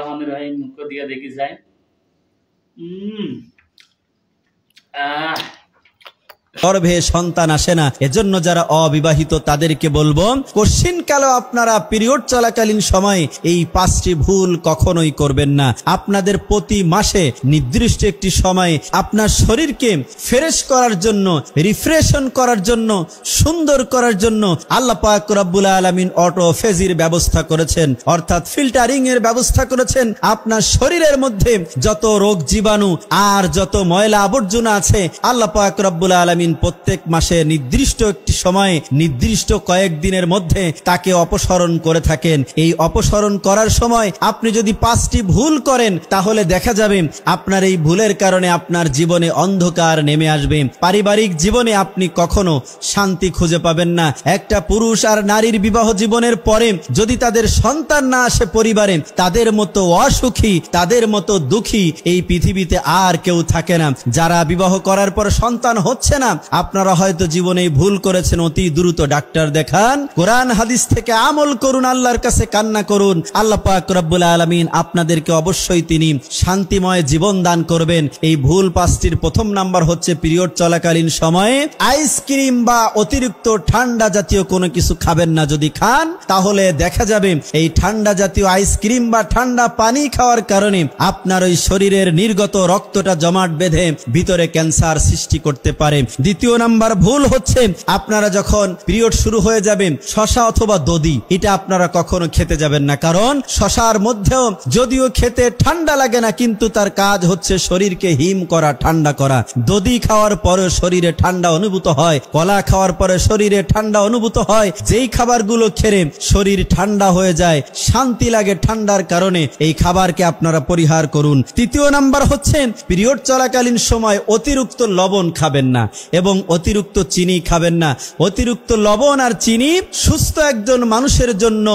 রহমানির রহিম মুখ দিয়ে দেখি যায়। গর্ভে সন্তান আসে না, এজন্য যারা অবিবাহিত তাদেরকে বলবো কশিনকালে আপনারা পিরিয়ড চলাকালীন সময় এই 5টি ভুল কখনোই করবেন না। আপনাদের প্রতি মাসে নির্দিষ্ট একটি সময় আপনার শরীরকে ফ্রেশ করার জন্য, রিফ্রেশন করার জন্য, সুন্দর করার জন্য আল্লাহ পাক রব্বুল আলামিন অটোফেজির ব্যবস্থা করেছেন, অর্থাৎ ফিল্টারিং এর ব্যবস্থা করেছেন। আপনার শরীরের মধ্যে যত রোগ জীবাণু আর যত ময়লা আবর্জনা আছে আল্লাহ পাক রব্বুল আলামিন প্রত্যেক মাসে নির্দিষ্ট একটি সময়ে নির্দিষ্ট কয়েকদিনের মধ্যে তাকে অপসারণ করে থাকেন। এই অপসারণ করার সময় আপনি যদি 5টি ভুল করেন তাহলে দেখা যাবে আপনার এই ভুলের কারণে আপনার জীবনে অন্ধকার নেমে আসবে। পারিবারিক জীবনে আপনি কখনো শান্তি খুঁজে পাবেন না। একটা পুরুষ আর নারীর বিবাহ জীবনের পরে যদি তাদের সন্তান না আসে পরিবারে, তাদের মতো অসুখী, তাদের মতো দুঃখী এই পৃথিবীতে আর কেউ থাকে না। যারা বিবাহ করার পর সন্তান হচ্ছে না, আপনারা হয়তো জীবনে ভুল করেছেন, অতি দ্রুত ডাক্তার দেখান, কোরআন হাদিস থেকে আমল করুন, আল্লাহর কাছে কান্না করুন। আল্লাহ পাক রব্বুল আলামিন আপনাদেরকে অবশ্যই তিনি শান্তিময় জীবন দান করবেন। এই ভুল 5টির প্রথম নাম্বার হচ্ছে পিরিয়ড চলাকালীন সময়ে আইসক্রিম বা অতিরিক্ত ঠান্ডা জাতীয় কোনো কিছু খাবেন না। যদি খান তাহলে দেখা যাবে এই ঠান্ডা জাতীয় আইসক্রিম বা ঠান্ডা পানি খাওয়ার কারণে আপনার ওই শরীরের নির্গত রক্তটা জমাট বেঁধে ভিতরে ক্যান্সার সৃষ্টি করতে পারে। দ্বিতীয় নাম্বার ভুল হচ্ছে আপনারা যখন পিরিয়ড শুরু হয়ে যাবে শসা অথবা দধি, এটা আপনারা কখনো খেতে যাবেন না। কারণ শসার মধ্যেও যদিও খেতে ঠান্ডা লাগে না, কিন্তু তার কাজ হচ্ছে শরীরকে হিম করা, ঠান্ডা করা। দধি খাওয়ার পরে শরীরে ঠান্ডা অনুভূত হয়, কলা খাওয়ার পরে শরীরে ঠান্ডা অনুভূত হয়। যেই খাবারগুলো খেলে শরীর ঠান্ডা হয়ে যায়, শান্তি লাগে ঠান্ডার কারণে, এই খাবারকে আপনারা পরিহার করুন। তৃতীয় নাম্বার হচ্ছে পিরিয়ড চলাকালীন সময় অতিরিক্ত লবণ খাবেন না এবং অতিরিক্ত চিনি খাবেন না। অতিরিক্ত লবণ আর চিনি সুস্থ একজন মানুষের জন্য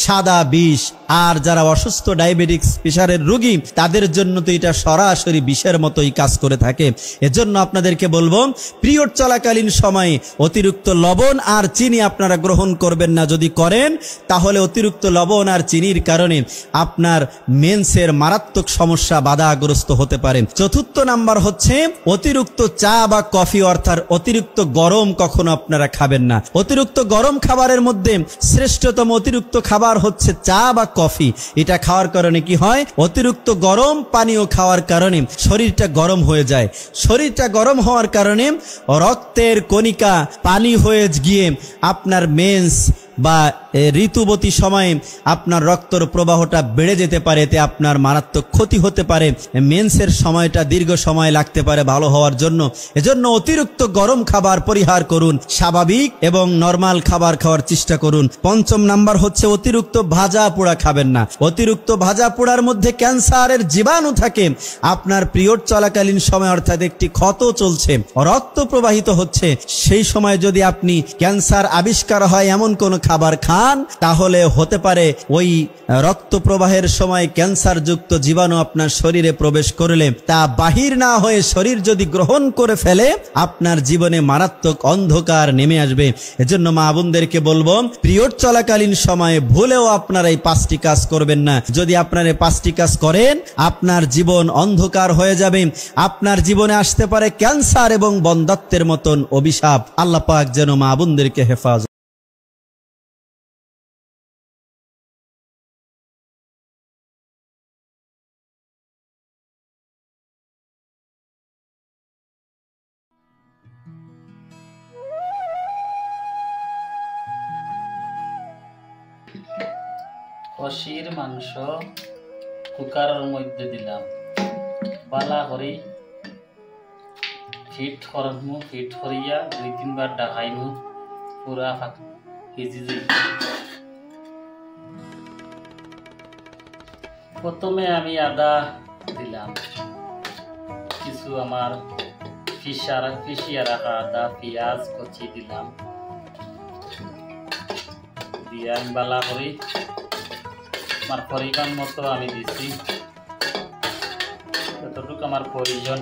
সাদা বিষ, আর যারা অসুস্থ ডায়াবেটিক্স, প্রেসারের রোগী, তাদের জন্য তো এটা সরাসরি বিষের মতোই কাজ করে থাকে। এজন্য আপনাদেরকে বলবো পিরিয়ড চলাকালীন সময়ে অতিরিক্ত লবণ আর চিনি আপনারা গ্রহণ করবেন না। যদি করেন তাহলে অতিরিক্ত লবণ আর চিনির কারণে আপনার মেন্সের মারাত্মক সমস্যা বাধাগ্রস্ত হতে পারে। চতুর্থ নাম্বার হচ্ছে অতিরিক্ত চা বা কফি, অর্থাৎ অতিরিক্ত গরম কখনো আপনারা খাবেন না। অতিরিক্ত গরম খাবারের মধ্যে শ্রেষ্ঠতম অতিরিক্ত খাবার হচ্ছে চা বা কফি। এটা খাওয়ার কারণে কি হয়, অতিরিক্ত গরম পানীয় খাওয়ার কারণে শরীরটা গরম হয়ে যায়। শরীরটা গরম হওয়ার কারণে রক্তের কণিকা পানি হয়ে গিয়ে আপনার মেন্স বা ঋতুবতী সময়ে আপনার রক্তর প্রবাহটা বেড়ে যেতে পারে, এতে আপনার মারাত্মক ক্ষতি হতে পারে। মেন্সের সময়টা দীর্ঘ সময় লাগতে পারে ভালো হওয়ার জন্য। এজন্য অতিরিক্ত গরম খাবার পরিহার করুন, স্বাভাবিক এবং নরমাল খাবার খাওয়ার চেষ্টা করুন। পঞ্চম নাম্বার হচ্ছে অতিরিক্ত ভাজা পোড়া খাবেন না। অতিরিক্ত ভাজা পোড়ার মধ্যে ক্যান্সারের জীবাণু থাকে। আপনার পিরিয়ড চলাকালীন সময়, অর্থাৎ একটি ক্ষত চলছে, রক্ত প্রবাহিত হচ্ছে, সেই সময় যদি আপনি ক্যান্সার আবিষ্কার হয় এমন কোন খাবার খান, তাহলে হতে পারে ওই রক্ত প্রবাহের সময় ক্যান্সার যুক্ত জীবাণু আপনার শরীরে প্রবেশ করলে তা বাহির না হয়ে শরীর যদি গ্রহণ করে ফেলে, আপনার জীবনে মারাত্মক অন্ধকার নেমে আসবে। এজন্য মা বোনদেরকে বলবো পিরিয়ড চলাকালীন সময়ে ভুলেও আপনারা এই 5টি কাজ করবেন না। যদি আপনারা এই 5টি কাজ করেন, আপনার জীবন অন্ধকার হয়ে যাবে। আপনার জীবনে আসতে পারে ক্যান্সার এবং বন্ধ্যাত্বের মতন অভিশাপ। আল্লাহ পাক যেন মা বোনদেরকে হেফাজত। খসির মাংস কুকারের মধ্যে দিলাম, বালা করি ফিট করমু, ফিট করিয়া 2-3 বার ডাকাইমু, পুরা ভিজি যাই। প্রথমে আমি আদা দিলাম, কিছু আমার পিষিয়া রাখা আদা, পেঁয়াজ কচি দিলাম, দিয়ে আমি বালা করি আমার পরিমাণ মতো আমি দিছি, যতটুকু আমার প্রয়োজন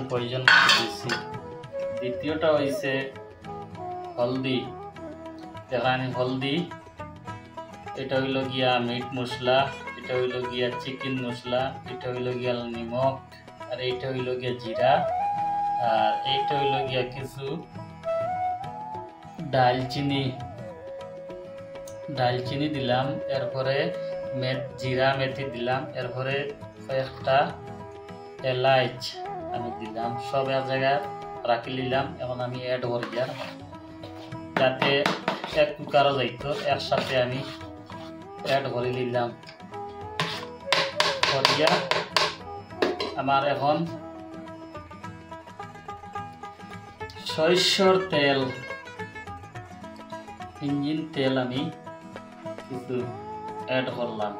দিছি। দ্বিতীয়টা হয়েছে হলদি, তেলানি হলদি, এটা হইল গিয়া মিট মশলা, এটা হইল গিয়া চিকেন মশলা, এটা হইল গিয়া নিমক, আর এইটা হইল গিয়া জিরা, আর এইটা হইল গিয়া কিছু ডালচিনি দিলাম, এরপরে জিরা মেথি দিলাম, এরপরে কয়েকটা এলাচ আমি দিলাম, সব এক জায়গায় রাখি নিলাম। এখন আমি অ্যাড করি যাতে এক কুকারও যাইতো, একসাথে আমি অ্যাড করে নিলাম। করিয়া আমার এখন সরিষার তেল, ইঞ্জিন তেল আমি কিছু অ্যাড করলাম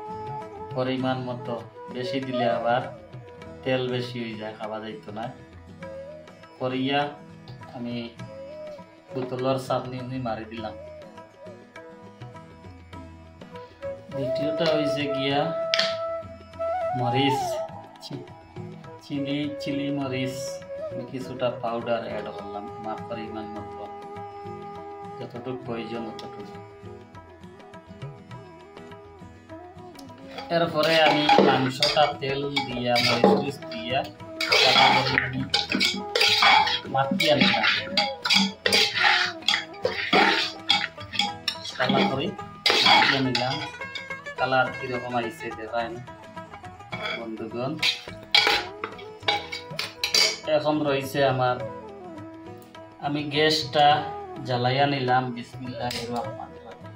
পরিমাণ মতো, বেশি দিলে আবার তেল বেশি হয়ে যায়, খাওয়া যাইতো না। করিয়া আমি বোতলের চাটনি মারি দিলাম। দ্বিতীয়টা হয়েছে গিয়া মরিচ, চিলি মরিচ আমি কিছুটা পাউডার অ্যাড করলাম আমার পরিমাণ মতো, যতটুকু প্রয়োজন ততটুকু। এরপরে আমি মাংসটা তেল দিয়া মরিচ দিয়া আমি মাখিয়ে নিলাম, কালা করে মাখিয়ে নিলাম। কালার কিরকম আইছে দেখায় বন্ধুগণ। এখন রয়েছে আমার, আমি গ্যাসটা জ্বালাইয়া নিলাম। বিসমিল্লাহির রহমানির রহিম।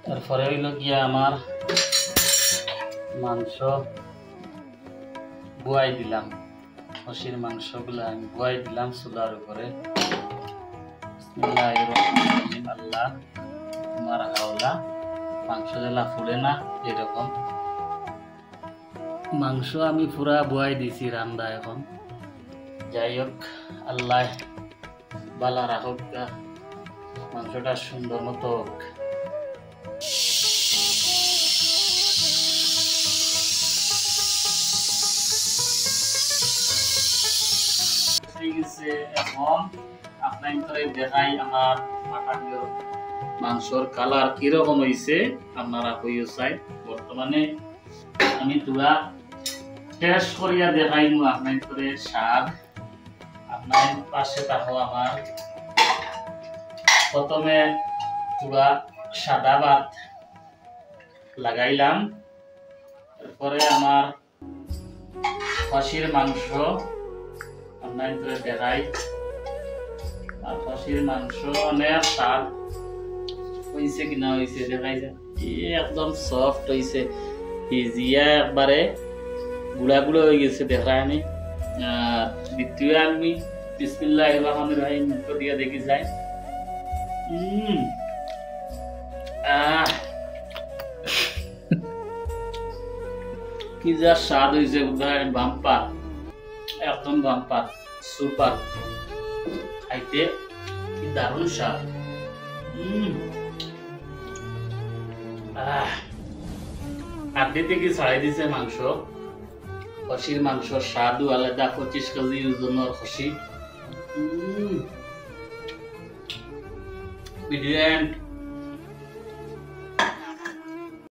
তারপরে হইল গিয়া আমার মাংস বুয়াই দিলাম, খসির মাংসগুলো আমি বুয়াই দিলাম চুলার উপরে। বিসমিল্লাহির রহমানির রহিম। আল্লাহ তোমার হাওলা, মাংস জ্বালা ফুলে না এরকম মাংস আমি পুরা বুয়াই দিছি রান্না। এখন যাই হোক, আল্লাহ বালা রাখুক, মাংসটা সুন্দর মতো হোক। এখন আপনার দেখাই আমার মাংসর কালার কিরকম হয়েছে, আপনারা কইও চাই। বর্তমানে আমি তুলা টেস্ট করিয়া দেখাই আপনার স্বাদ। আপনার পাশে থাকো আমার। প্রথমে তুলা সাদা ভাত লাগাইলাম, তারপরে আমার খসির মাংস আপনার দেখাই। আর খসির মাংস অনেক স্বাদ হয়েছে কিনা হয়েছে দেখাই যায়, একদম সফট হয়েছে, ভিজিয়া একবারে গুড়া গুঁড়ো হয়ে গেছে দেখায় আমি। দ্বিতীয় আমি বিসমিল্লাহির রহমানির রহিম দিয়ে দেখি যায়। কি যা স্বাদ হয়েছে, বাম্পার, একদম বাম্পার, সুপার, খাইতে কি দারুণ স্বাদ। আড্ডি থেকে ছাড়াই দিছে মাংস, খসির মাংস স্বাদও আলাদা, 25 কেজি ওজনের খসি।